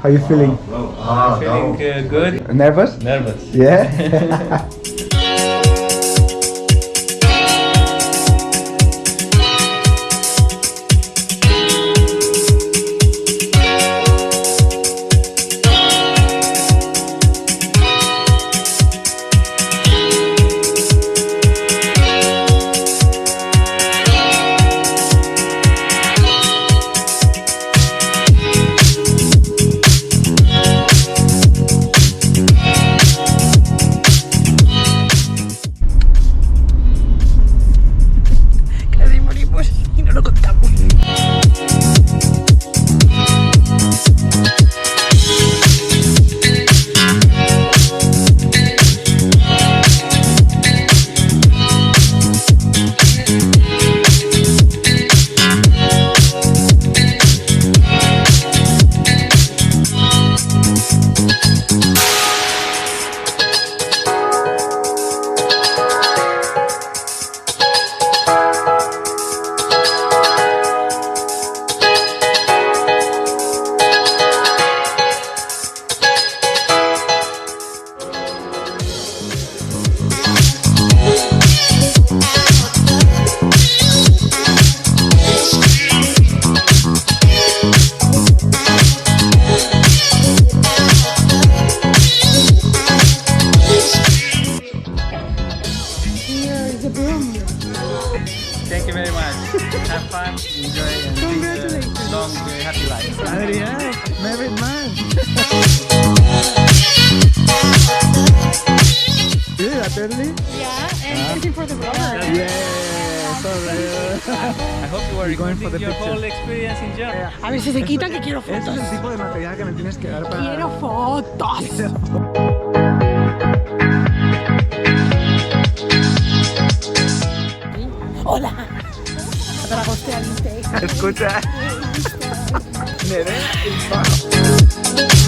How you feeling? Feeling good. Nervous? Nervous. Yeah? Thank you very much. Have fun, enjoy, and live a long, happy life. Adrian, married man. You that early? Yeah, and waiting for the vlog. Yeah, so I hope you are going for the your picture. whole experience in Germany. A ver si se quita que quiero Ese es fotos. el tipo de material que me tienes que dar para... Quiero fotos. Hola. Dragoste al Inte. Escucha. Nerea y